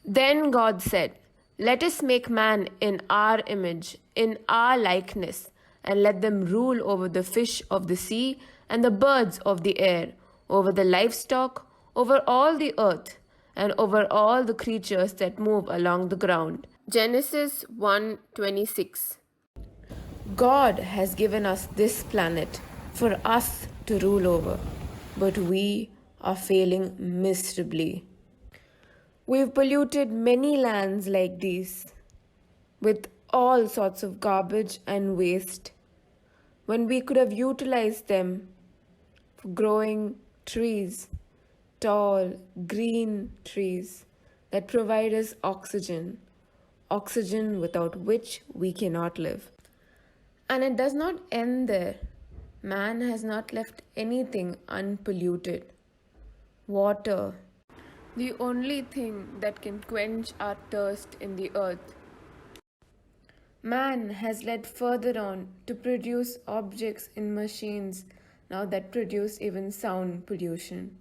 Then God said, "Let us make man in our image, in our likeness, and let them rule over the fish of the sea and the birds of the air, over the livestock, over all the earth, and over all the creatures that move along the ground." Genesis 1:26. God has given us this planet for us to rule over, but we are failing miserably. We've polluted many lands like these with all sorts of garbage and waste when we could have utilized them for growing trees, tall, green trees that provide us oxygen, oxygen without which we cannot live. And it does not end there. Man has not left anything unpolluted. Water, the only thing that can quench our thirst in the earth. Man has led further on to produce objects in machines now that produce even sound pollution.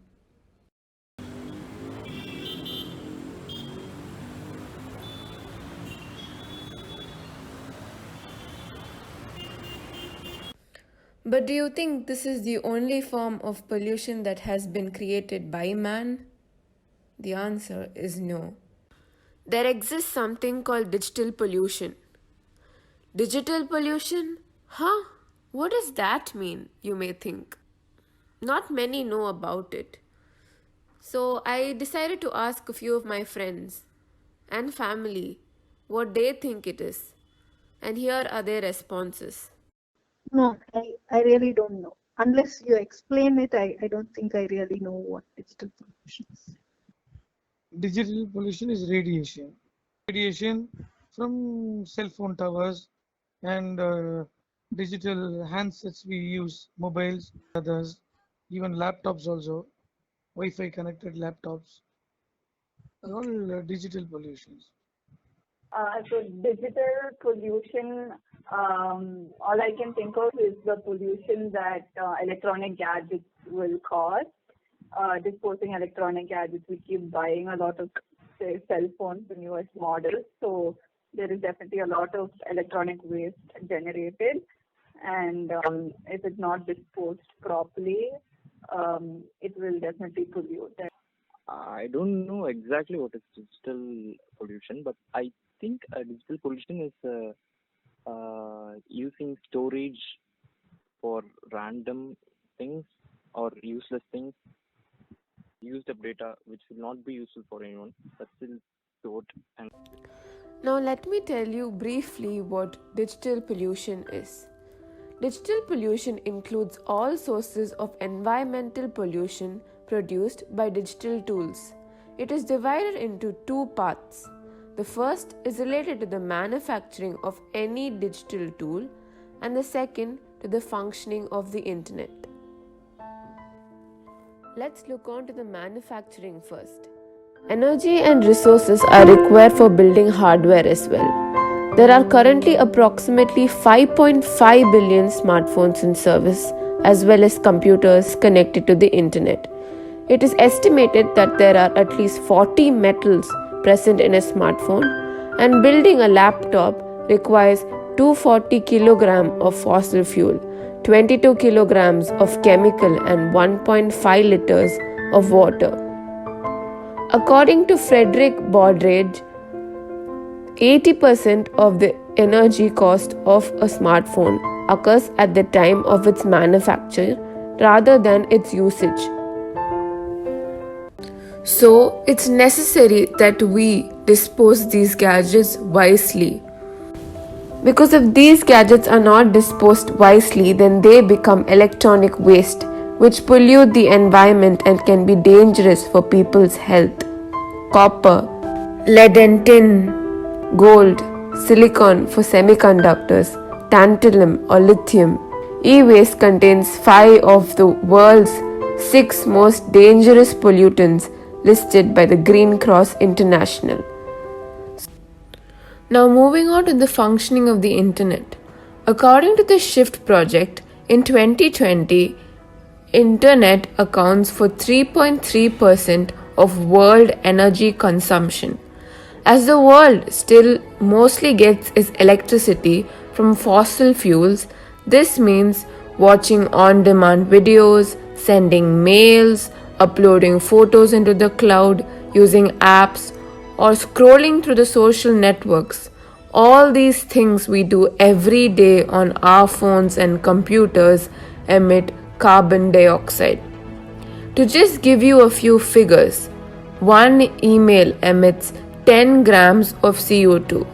But do you think this is the only form of pollution that has been created by man? The answer is no. There exists something called digital pollution. Digital pollution? Huh? What does that mean, you may think? Not many know about it. So I decided to ask a few of my friends and family what they think it is. And here are their responses. No, I really don't know. Unless you explain it, I don't think I really know what digital pollution is. Digital pollution is radiation. Radiation from cell phone towers and digital handsets we use, mobiles, others, even laptops also, Wi-Fi connected laptops, are all digital pollutions. So digital pollution, all I can think of is the pollution that electronic gadgets will cause. Disposing electronic gadgets, we keep buying a lot of say, cell phones, the newest models. So there is definitely a lot of electronic waste generated, and if it's not disposed properly, it will definitely pollute. I don't know exactly what is digital pollution, but I think digital pollution is using storage for random things or useless things, used up data which will not be useful for anyone, but still stored. And Now, let me tell you briefly what digital pollution is. Digital pollution includes all sources of environmental pollution produced by digital tools. It is divided into two parts. The first is related to the manufacturing of any digital tool, and the second to the functioning of the internet. Let's look on to the manufacturing first. Energy and resources are required for building hardware as well. There are currently approximately 5.5 billion smartphones in service, as well as computers connected to the internet. It is estimated that there are at least 40 metals present in a smartphone, and building a laptop requires 240 kilograms of fossil fuel, 22 kilograms of chemical, and 1.5 liters of water. According to Frederick Baudrage, 80% of the energy cost of a smartphone occurs at the time of its manufacture rather than its usage. So, it's necessary that we dispose these gadgets wisely. Because if these gadgets are not disposed wisely, then they become electronic waste, which pollute the environment and can be dangerous for people's health. Copper, lead and tin, gold, silicon for semiconductors, tantalum or lithium. E-waste contains 5 of the world's 6 most dangerous pollutants listed by the Green Cross International. Now moving on to the functioning of the internet. According to the Shift project, in 2020, internet accounts for 3.3% of world energy consumption. As the world still mostly gets its electricity from fossil fuels, this means watching on demand videos, sending mails, uploading photos into the cloud, using apps, or scrolling through the social networks. All these things we do every day on our phones and computers emit carbon dioxide. To just give you a few figures, one email emits 10 grams of CO2,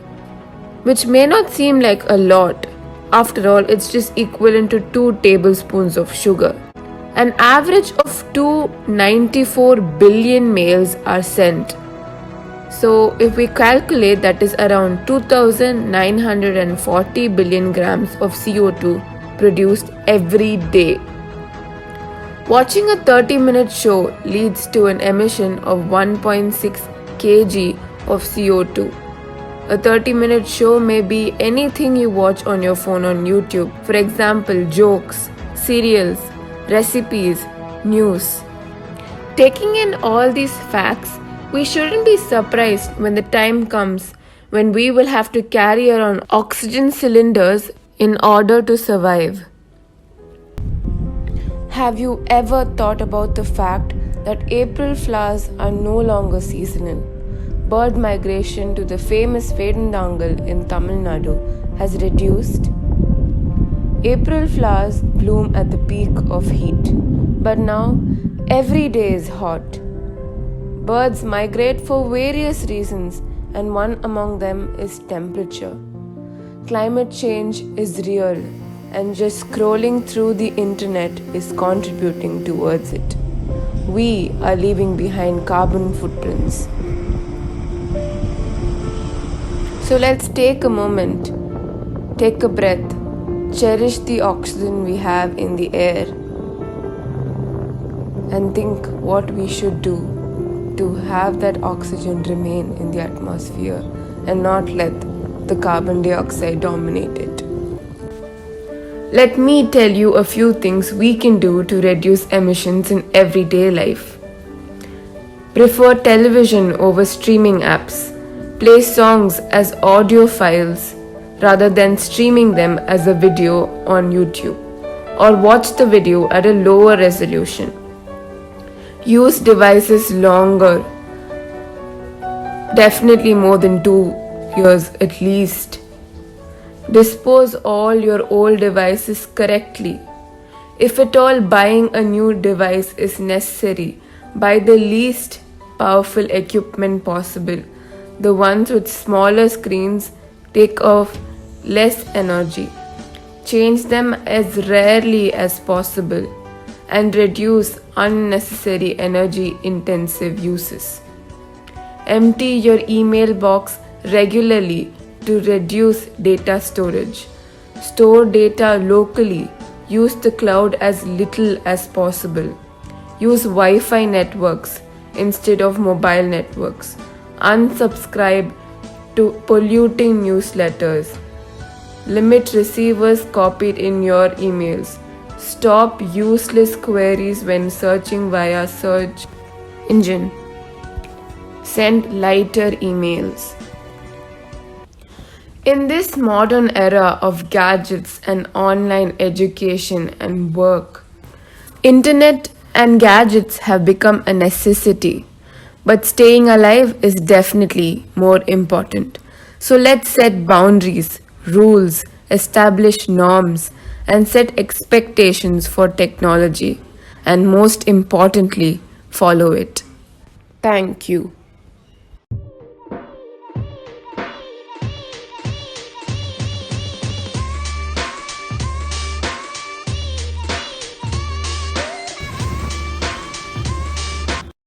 which may not seem like a lot. After all, it's just equivalent to 2 tablespoons of sugar. An average of 294 billion mails are sent. So, if we calculate, that is around 2,940 billion grams of CO2 produced every day. Watching a 30-minute show leads to an emission of 1.6 kg of CO2. A 30-minute show may be anything you watch on your phone on YouTube. For example, jokes, serials, recipes, news. Taking in all these facts, we shouldn't be surprised when the time comes when we will have to carry around oxygen cylinders in order to survive. Have you ever thought about the fact that April flowers are no longer seasonal? Bird migration to the famous Vedandangal in Tamil Nadu has reduced. April flowers bloom at the peak of heat, but now every day is hot. Birds migrate for various reasons, and one among them is temperature. Climate change is real, and just scrolling through the internet is contributing towards it. We are leaving behind carbon footprints. So let's take a moment, take a breath, cherish the oxygen we have in the air, and think what we should do to have that oxygen remain in the atmosphere and not let the carbon dioxide dominate it. Let me tell you a few things we can do to reduce emissions in everyday life. Prefer television over streaming apps. Play songs as audio files rather than streaming them as a video on YouTube, or watch the video at a lower resolution. Use devices longer, definitely more than 2 years at least. Dispose all your old devices correctly. If at all buying a new device is necessary, buy the least powerful equipment possible. The ones with smaller screens take off less energy. Change them as rarely as possible and reduce unnecessary energy intensive uses. Empty your email box regularly to reduce data storage. Store data locally. Use the cloud as little as possible. Use Wi-Fi networks instead of mobile networks. Unsubscribe to polluting newsletters. Limit receivers copied in your emails. Stop useless queries when searching via search engine. Send lighter emails. In this modern era of gadgets and online education and work, internet and gadgets have become a necessity, but staying alive is definitely more important. So let's set boundaries, rules, establish norms, and set expectations for technology, and most importantly, follow it. Thank you.